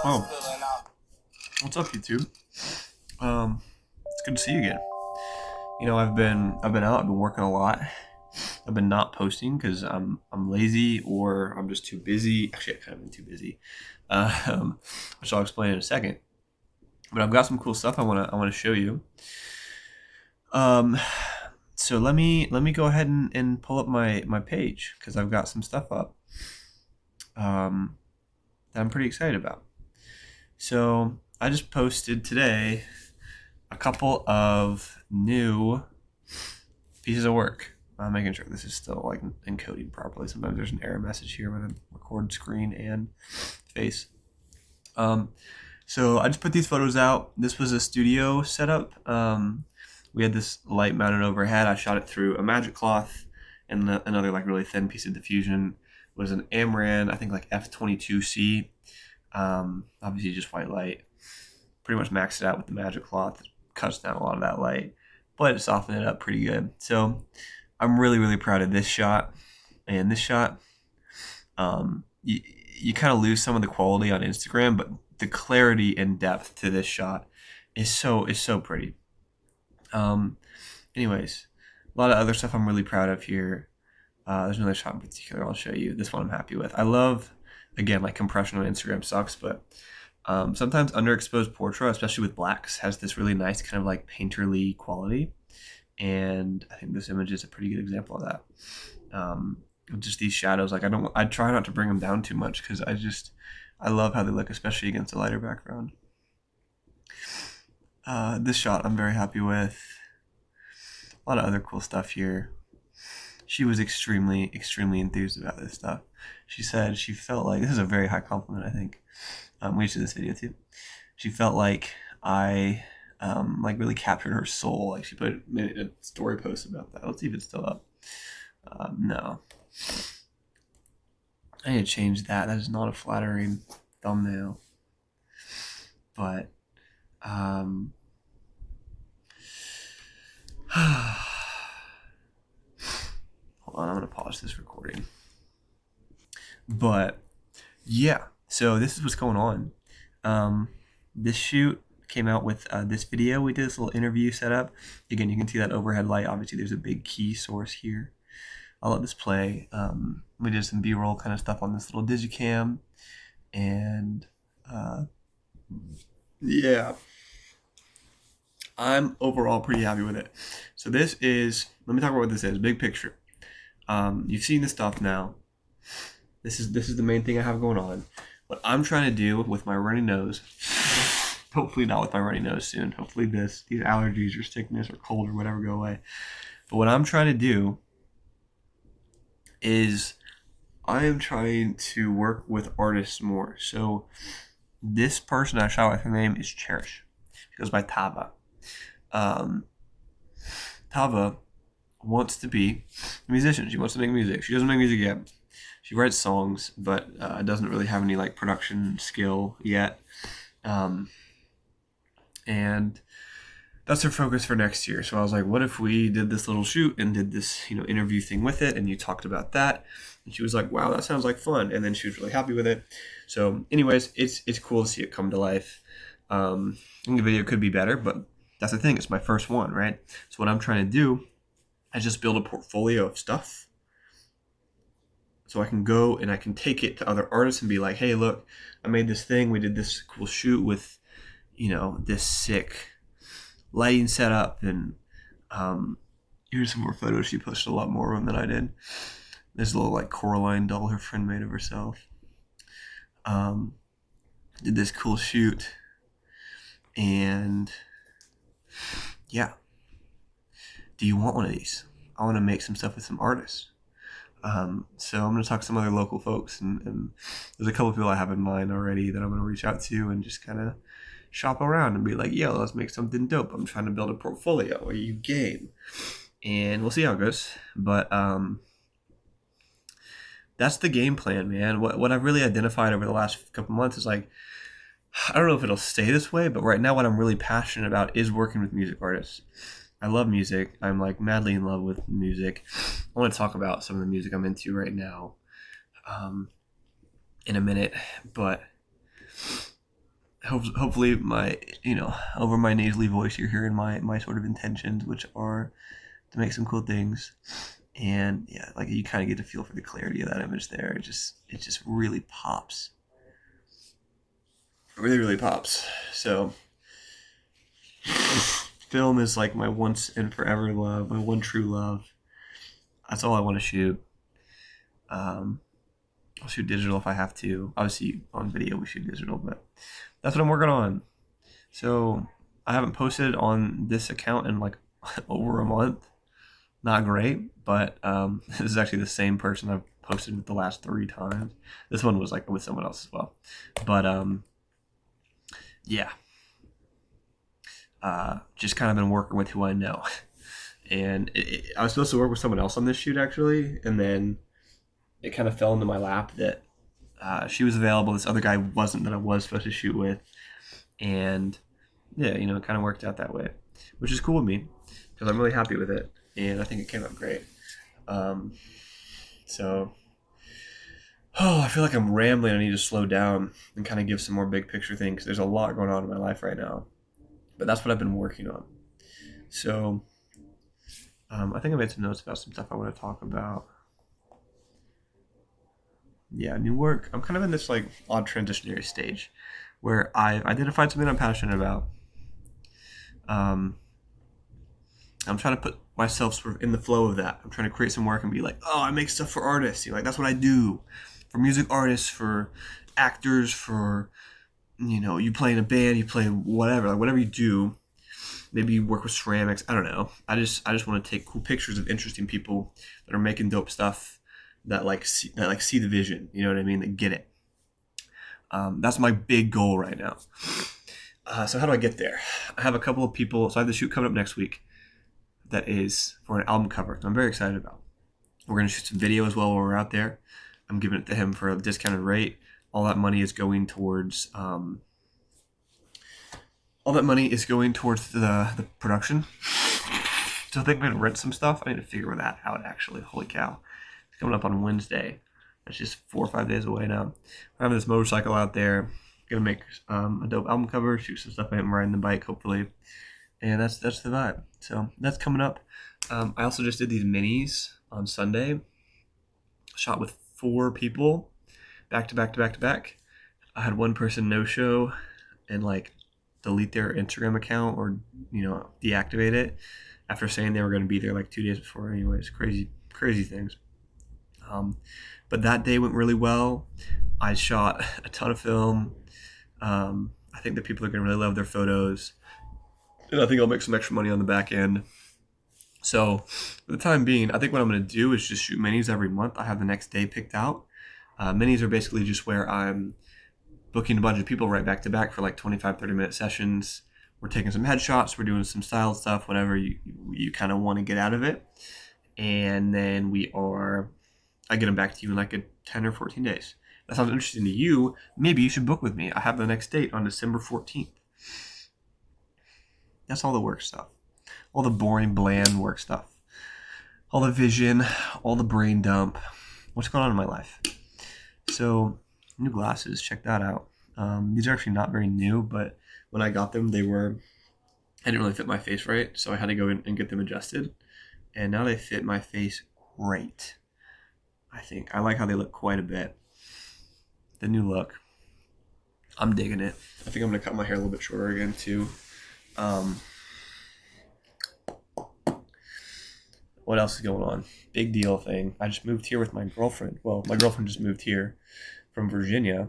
Oh, what's up, YouTube? It's good to see you again. I've been out. I've been working a lot. I've been not posting because I'm lazy or I'm just too busy. Actually, I've kind of been too busy, which I'll explain in a second. But I've got some cool stuff I wanna show you. Um, so let me go ahead and pull up my page because I've got some stuff up um, that I'm pretty excited about. So I just posted today a couple of new pieces of work. I'm making sure this is still like encoding properly. Sometimes there's an error message here when I record screen and face. Um, so I just put these photos out. This was a studio setup. We had this light mounted overhead. I shot it through a magic cloth and another like really thin piece of diffusion. It was an Amran, I think like F22C. Obviously just white light. Pretty much maxed it out with the magic cloth. It cuts down a lot of that light, but it softened it up pretty good. So I'm really, really proud of this shot. And this shot, you kind of lose some of the quality on Instagram, but the clarity and depth to this shot is so pretty. Um, anyways, a lot of other stuff I'm really proud of here. There's another shot in particular I'll show you. This one I'm happy with. I love, again, like compression on Instagram sucks, but sometimes underexposed portrait, especially with blacks, has this really nice kind of like painterly quality. And I think this image is a pretty good example of that. Just these shadows, like I try not to bring them down too much because I love how they look, especially against a lighter background. This shot I'm very happy with. A lot of other cool stuff here. She was extremely, extremely enthused about this stuff. She said she felt like, this is a very high compliment, I think. We should do this video too. She felt like I like really captured her soul. Like she made a story post about that. Let's see if it's still up. No. I need to change that. That is not a flattering thumbnail. But hold on, I'm gonna pause this recording. But yeah, so this is what's going on. This shoot came out with this video. We did this little interview setup. Again, you can see that overhead light. Obviously, there's a big key source here. I'll let this play. We did some B-roll kind of stuff on this little digicam, and yeah, I'm overall pretty happy with it. So this is, let me talk about what this is. Big picture. You've seen the stuff now. This is the main thing I have going on. What I'm trying to do with my runny nose, hopefully not with my runny nose soon. Hopefully these allergies or sickness or cold or whatever go away. But what I'm trying to do is I am trying to work with artists more. So this person I shot with, her name is Cherish. She goes by Tava. Tava wants to be a musician. She wants to make music. She doesn't make music yet. She writes songs, but doesn't really have any like production skill yet. And that's her focus for next year. So I was like, what if we did this little shoot and did this, interview thing with it, and you talked about that? And she was like, wow, that sounds like fun. And then she was really happy with it. So anyways, it's cool to see it come to life. I think the video could be better, but that's the thing. It's my first one, right? So what I'm trying to do is just build a portfolio of stuff. So I can go and I can take it to other artists and be like, hey, look, I made this thing. We did this cool shoot with, this sick lighting setup. And here's some more photos. She posted a lot more of them than I did. There's a little like Coraline doll her friend made of herself. Did this cool shoot. And yeah. Do you want one of these? I want to make some stuff with some artists. So I'm going to talk to some other local folks, and there's a couple of people I have in mind already that I'm going to reach out to and just kind of shop around and be like, yo, let's make something dope. I'm trying to build a portfolio. Are you game? And we'll see how it goes. But that's the game plan, man. What I've really identified over the last couple months is like, I don't know if it'll stay this way, but right now what I'm really passionate about is working with music artists. I love music. I'm like madly in love with music. I want to talk about some of the music I'm into right now in a minute, but hopefully my, over my nasally voice, you're hearing my sort of intentions, which are to make some cool things. And yeah, like you kind of get a feel for the clarity of that image there. It just really pops. It really, really pops. So film is like my once and forever love, my one true love. That's all I want to shoot. I'll shoot digital if I have to. Obviously, on video we shoot digital, but that's what I'm working on. So I haven't posted on this account in like over a month. Not great, but this is actually the same person I've posted with the last 3 times. This one was like with someone else as well, but yeah, just kind of been working with who I know. And I was supposed to work with someone else on this shoot actually, and then it kind of fell into my lap that she was available. This other guy wasn't, that I was supposed to shoot with, and yeah, it kind of worked out that way, which is cool with me because I'm really happy with it, and I think it came out great. So, I feel like I'm rambling. I need to slow down and kind of give some more big picture things. There's a lot going on in my life right now, but that's what I've been working on. So, I think I made some notes about some stuff I want to talk about. Yeah, new work. I'm kind of in this like odd transitionary stage where I've identified something I'm passionate about. I'm trying to put myself sort of in the flow of that. I'm trying to create some work and be like, oh, I make stuff for artists. Like that's what I do, for music artists, for actors, for you play in a band, you play whatever, like whatever you do. Maybe you work with ceramics. I don't know. I just want to take cool pictures of interesting people that are making dope stuff that see the vision. You know what I mean? That get it. That's my big goal right now. So how do I get there? I have a couple of people. So I have the shoot coming up next week. That is for an album cover. I'm very excited about. We're gonna shoot some video as well while we're out there. I'm giving it to him for a discounted rate. All that money is going towards. All that money is going towards the production. So I think I'm gonna rent some stuff. I need to figure that out actually. Holy cow. It's coming up on Wednesday. That's just 4 or 5 days away now. I'm having this motorcycle out there. Gonna make a dope album cover, shoot some stuff. I'm riding the bike, hopefully. And that's the vibe. So that's coming up. I also just did these minis on Sunday. Shot with 4 people, back to back to back to back. I had one person no show and like delete their Instagram account or deactivate it after saying they were going to be there like 2 days before. Anyways, crazy things. But that day went really well. I shot a ton of film. I think that people are going to really love their photos. And I think I'll make some extra money on the back end. So for the time being, I think what I'm going to do is just shoot minis every month. I have the next day picked out. Minis are basically just where I'm booking a bunch of people right back to back for like 25, 30-minute sessions. We're taking some headshots. We're doing some style stuff, whatever you kind of want to get out of it. And then I get them back to you in like 10 or 14 days. That sounds interesting to you. Maybe you should book with me. I have the next date on December 14th. That's all the work stuff. All the boring, bland work stuff. All the vision, all the brain dump. What's going on in my life? So, new glasses, check that out. These are actually not very new, but when I got them, I didn't really fit my face right, so I had to go in and get them adjusted. And now they fit my face right. I think. I like how they look quite a bit. The new look. I'm digging it. I think I'm going to cut my hair a little bit shorter again, too. What else is going on? Big deal thing. I just moved here with my girlfriend. Well, my girlfriend just moved here from Virginia.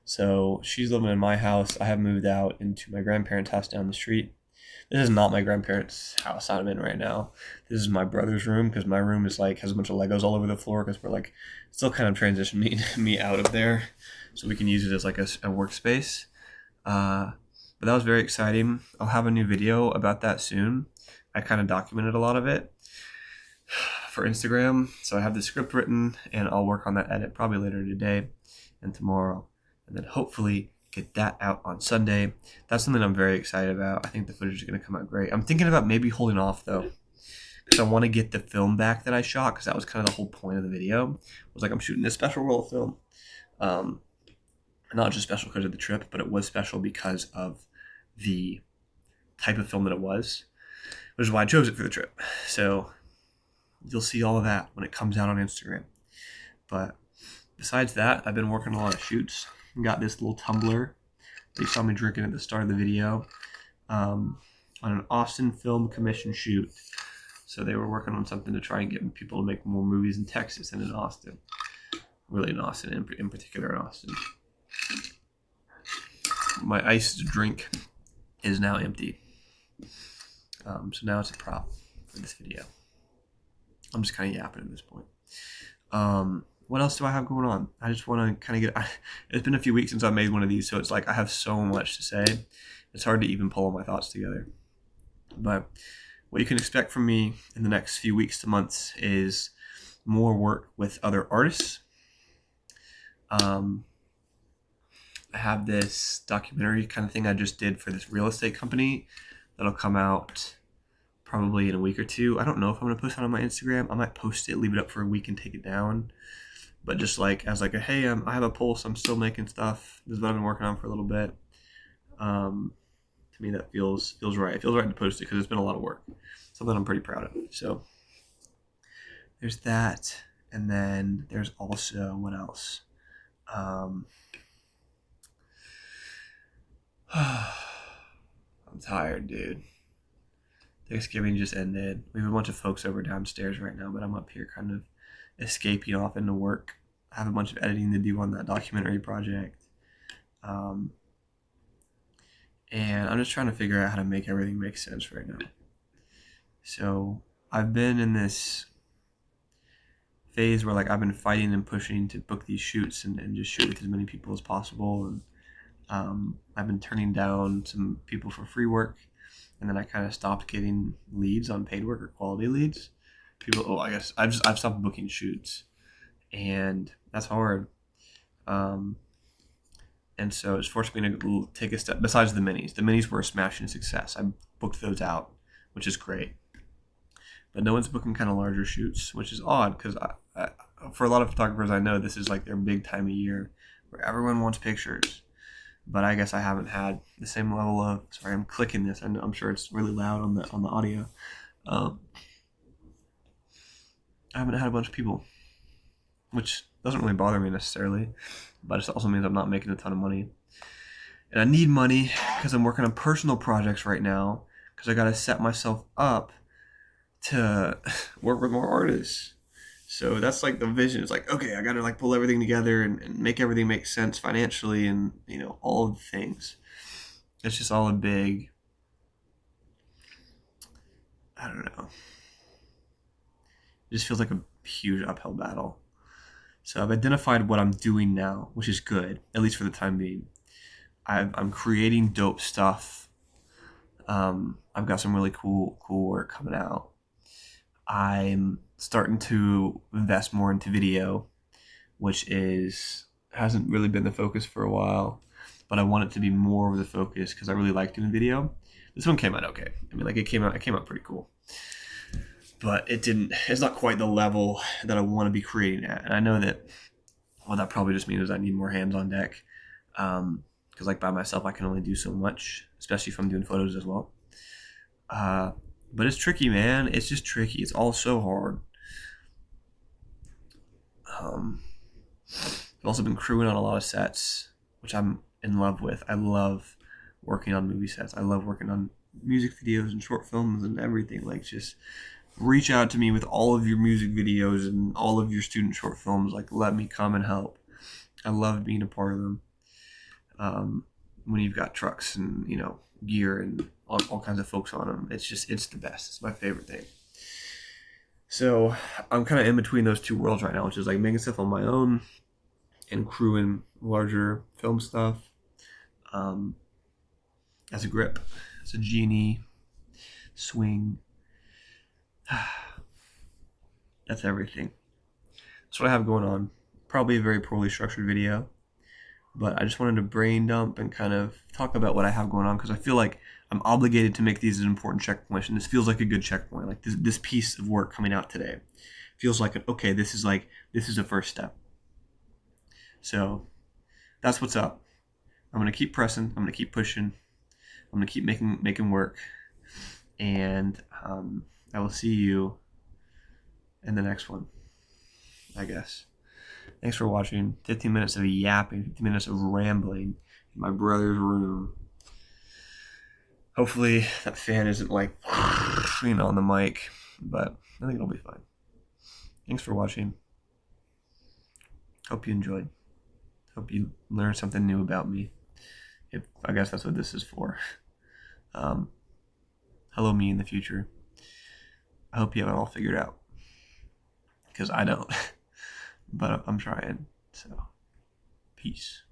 So she's living in my house. I have moved out into my grandparents' house down the street. This is not my grandparents' house I'm in right now. This is my brother's room because my room is has a bunch of Legos all over the floor because we're still kind of transitioning me out of there so we can use it as like a workspace. But that was very exciting. I'll have a new video about that soon. I kind of documented a lot of it for Instagram. So I have the script written and I'll work on that edit probably later today and tomorrow. And then hopefully get that out on Sunday. That's something I'm very excited about. I think the footage is going to come out great. I'm thinking about maybe holding off though, because I want to get the film back that I shot, because that was kind of the whole point of the video. It was like I'm shooting this special roll of film. not just special because of the trip, but it was special because of the type of film that it was, which is why I chose it for the trip. So you'll see all of that when it comes out on Instagram. But besides that, I've been working on a lot of shoots. Got this little tumbler that you saw me drinking at the start of the video, on an Austin Film Commission shoot. So they were working on something to try and get people to make more movies in Texas and in Austin. Really in Austin, in particular in Austin. My iced drink is now empty. So now it's a prop for this video. I'm just kind of yapping at this point. What else do I have going on? I just want to kind of get... It's been a few weeks since I made one of these, so it's like I have so much to say. It's hard to even pull all my thoughts together. But what you can expect from me in the next few weeks to months is more work with other artists. I have this documentary kind of thing I just did for this real estate company that'll come out probably in a week or two. I don't know if I'm going to post it on my Instagram. I might post it, leave it up for a week and take it down. But just like as like a, hey, I have a pulse. I'm still making stuff. This is what I've been working on for a little bit. To me, that feels right. It feels right to post it because it's been a lot of work. Something I'm pretty proud of. So there's that. And then there's also, what else? I'm tired, dude. Thanksgiving just ended. We have a bunch of folks over downstairs right now, but I'm up here kind of escaping off into work. I have a bunch of editing to do on that documentary project. And I'm just trying to figure out how to make everything make sense right now. So I've been in this phase where like I've been fighting and pushing to book these shoots and just shoot with as many people as possible. And I've been turning down some people for free work. And then I kind of stopped getting leads on paid work or quality leads. I guess I've stopped booking shoots, and that's hard. And so it's forced me to take a step. Besides the minis were a smashing success. I booked those out, which is great. But no one's booking kind of larger shoots, which is odd because for a lot of photographers I know, this is like their big time of year where everyone wants pictures. But I guess I haven't had the same level of. Sorry, I'm clicking this. I'm sure it's really loud on the audio. I haven't had a bunch of people, which doesn't really bother me necessarily, but it also means I'm not making a ton of money. And I need money because I'm working on personal projects right now because I got to set myself up to work with more artists. So that's like the vision. It's like, okay, I got to like pull everything together and make everything make sense financially and, all of the things. It's just all a big, I don't know. It just feels like a huge uphill battle. So I've identified what I'm doing now, which is good, at least for the time being. I'm creating dope stuff. I've got some really cool work coming out. I'm starting to invest more into video, which hasn't really been the focus for a while, but I want it to be more of the focus because I really like doing video. This one came out okay. I mean, like it came out pretty cool. But it's not quite the level that I want to be creating at. And I know that, that probably just means I need more hands on deck. Because like by myself, I can only do so much, especially if I'm doing photos as well. But it's tricky, man. It's just tricky. It's all so hard. I've also been crewing on a lot of sets, which I'm in love with. I love working on movie sets. I love working on music videos and short films and everything. Like, just reach out to me with all of your music videos and all of your student short films. Like, let me come and help. I love being a part of them. When you've got trucks and, gear and all kinds of folks on them, it's the best. It's my favorite thing. So I'm kind of in between those two worlds right now, which is like making stuff on my own and crewing larger film stuff. As a grip, as a genie, swing. That's everything. That's what I have going on. Probably a very poorly structured video, but I just wanted to brain dump and kind of talk about what I have going on because I feel like I'm obligated to make these an important checkpoint, and this feels like a good checkpoint. Like this piece of work coming out today feels like this is a first step. So that's what's up. I'm gonna keep pressing. I'm gonna keep pushing. I'm gonna keep making work, and I will see you in the next one, I guess. Thanks for watching. 15 minutes of yapping, 15 minutes of rambling in my brother's room. Hopefully that fan isn't like on the mic, but I think it'll be fine. Thanks for watching. Hope you enjoyed. Hope you learned something new about me. I guess that's what this is for. Hello, me in the future. I hope you have it all figured out, because I don't. But I'm trying. So, peace.